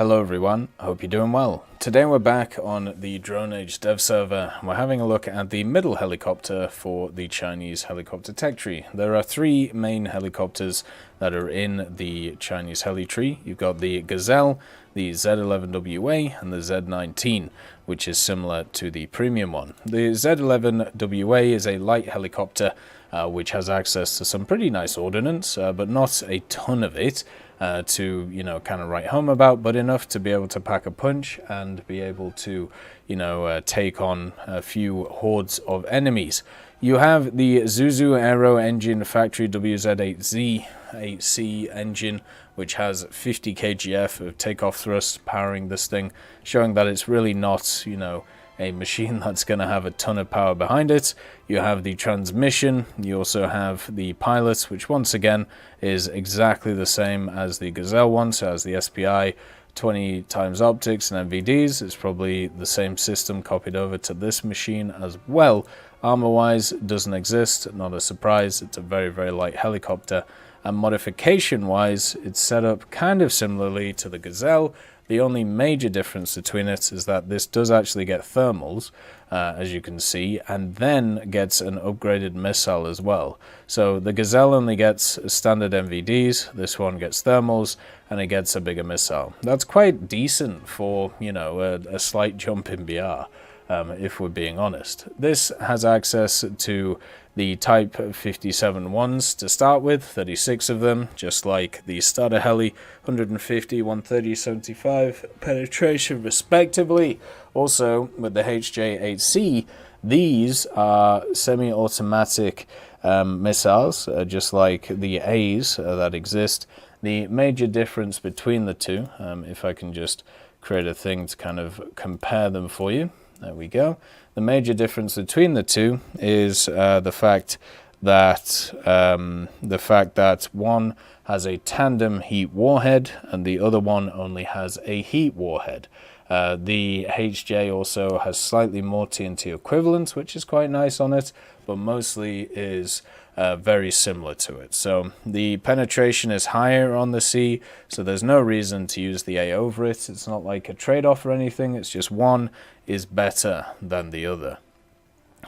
Hello everyone, I hope you're doing well. Today we're back on the Drone Age dev server. We're having a look at the middle helicopter for the Chinese helicopter tech tree. There are three main helicopters that are in the Chinese heli tree. You've got the Gazelle, the Z-11WA and the Z-19, which is similar to the premium one. The Z-11WA is a light helicopter which has access to some pretty nice ordnance, but not a ton of it. To kind of write home about, but enough to be able to pack a punch and be able to take on a few hordes of enemies. You have the Zuzu Aero engine factory WZ-8Z-8C engine, which has 50 kgf of takeoff thrust powering this thing, showing that it's really not a machine that's going to have a ton of power behind it. You have the transmission, you also have the pilot, which once again is exactly the same as the Gazelle one, so as the SPI, 20 times optics and MVDs. It's probably the same system copied over to this machine as well. Armor-wise, doesn't exist, not a surprise, it's a very, very light helicopter. And modification-wise, it's set up kind of similarly to the Gazelle. The only major difference between it is that this does actually get thermals, as you can see, and then gets an upgraded missile as well. So the Gazelle only gets standard MVDs, this one gets thermals, and it gets a bigger missile. That's quite decent for, a slight jump in BR, if we're being honest. This has access to the Type 57 ones to start with, 36 of them, just like the starter heli, 150, 130, 75 penetration respectively. Also, with the HJ-8C, these are semi-automatic missiles, just like the A's that exist. The major difference between the two, if I can just create a thing to kind of compare them for you. There we go. The major difference between the two is the fact that one has a tandem heat warhead and the other one only has a heat warhead. The HJ also has slightly more TNT equivalents, which is quite nice on it, but mostly is very similar to it. So the penetration is higher on the C, so there's no reason to use the A over it. It's not like a trade-off or anything, it's just one is better than the other.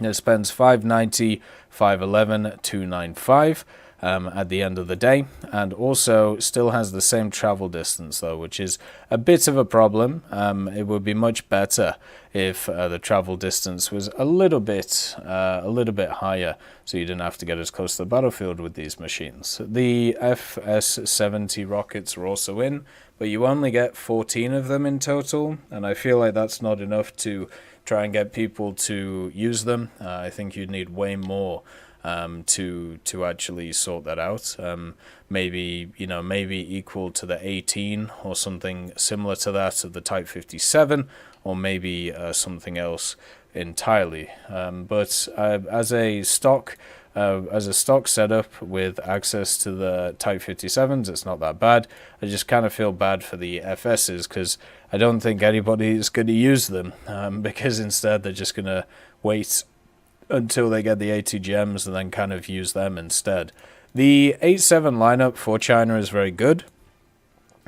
It spends 590, 511, 295 at the end of the day, and also still has the same travel distance though, which is a bit of a problem. It would be much better if the travel distance was a little bit higher, so you didn't have to get as close to the battlefield with these machines. The FS-70 rockets are also in, but you only get 14 of them in total, and I feel like that's not enough to try and get people to use them. I think you'd need way more to actually sort that out. Maybe equal to the 18 or something similar to that of the Type 57, or maybe something else entirely. But as a stock setup with access to the Type 57s, it's not that bad. I just kind of feel bad for the FSs because I don't think anybody is going to use them, because instead they're just going to wait until they get the ATGMs and then kind of use them instead. The 8.7 lineup for China is very good.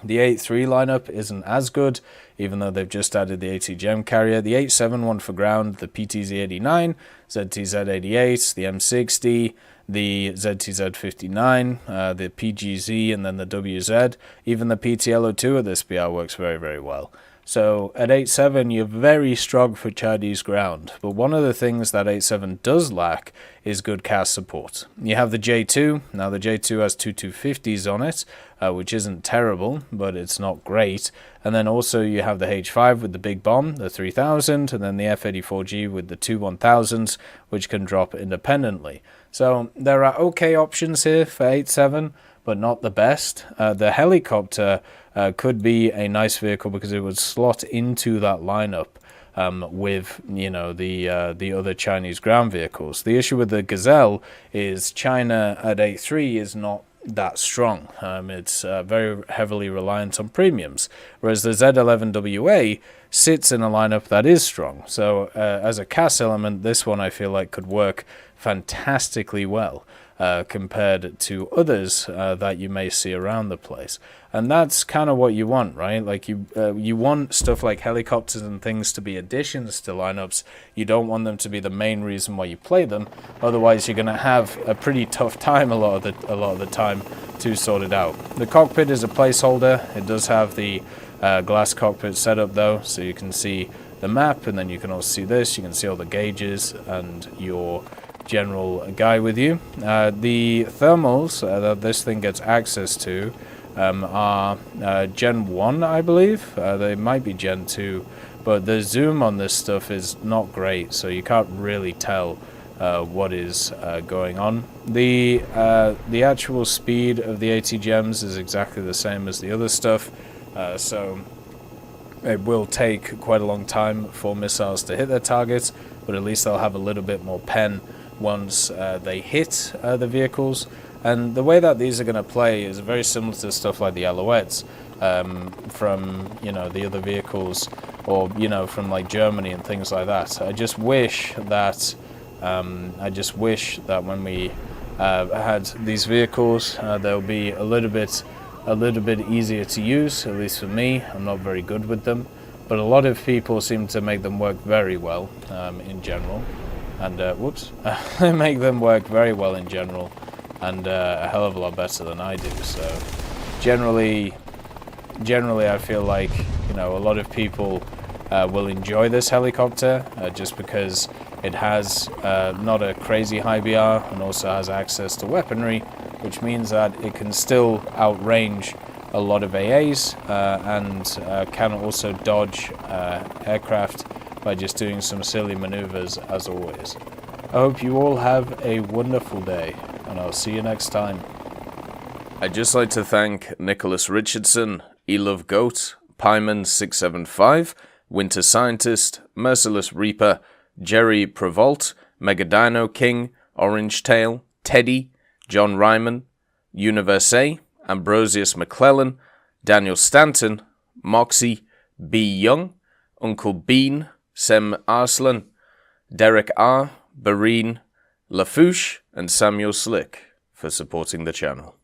The 8.3 lineup isn't as good, even though they've just added the ATGM carrier. The 8.7 one for ground, the PTZ-89, ZTZ-88, the M60, the ZTZ-59, the PGZ, and then the WZ. Even the PTL-02 of this BR works very, very well. So at 8.7 you're very strong for Chinese ground, but one of the things that 8.7 does lack is good CAS support. You have the J2, now the J2 has two 250s on it, which isn't terrible, but it's not great. And then also you have the H5 with the big bomb, the 3000, and then the F-84G with the two 1000s, which can drop independently. So there are okay options here for 8.7, but not the best. The helicopter could be a nice vehicle because it would slot into that lineup with the other Chinese ground vehicles. The issue with the Gazelle is China at 8.3 is not that strong. It's very heavily reliant on premiums, whereas the Z-11WA sits in a lineup that is strong. So as a cast element, this one I feel like could work fantastically well compared to others that you may see around the place. And that's kind of what you want, right? Like you want stuff like helicopters and things to be additions to lineups. You don't want them to be the main reason why you play them. Otherwise, you're going to have a pretty tough time a lot of the time to sort it out. The cockpit is a placeholder. It does have the glass cockpit setup though, so you can see the map, and then you can also see this. You can see all the gauges and your general guy with you. The thermals that this thing gets access to are Gen 1, I believe. They might be Gen 2, but the zoom on this stuff is not great, so you can't really tell what is going on. The actual speed of the ATGMs is exactly the same as the other stuff, so it will take quite a long time for missiles to hit their targets, but at least they'll have a little bit more pen once they hit the vehicles. And the way that these are going to play is very similar to stuff like the Alouettes from, you know, the other vehicles, or, you know, from like Germany and things like that. I just wish that when we had these vehicles, they'll be a little bit easier to use. At least for me, I'm not very good with them, but a lot of people seem to make them work very well in general. And they make them work very well in general, and a hell of a lot better than I do. So generally I feel like, you know, a lot of people will enjoy this helicopter just because it has not a crazy high BR and also has access to weaponry, which means that it can still outrange a lot of AAs and can also dodge aircraft by just doing some silly maneuvers as always. I hope you all have a wonderful day, and I'll see you next time. I'd just like to thank Nicholas Richardson, Elove Goat, Pyman675, Winter Scientist, Merciless Reaper, Jerry Prevolt, Megadino King, Orange Tail, Teddy, John Ryman, Universe, Ambrosius McClellan, Daniel Stanton, Moxie, B. Young, Uncle Bean, Sem Arslan, Derek R., Bareen, Lafouche, and Samuel Slick for supporting the channel.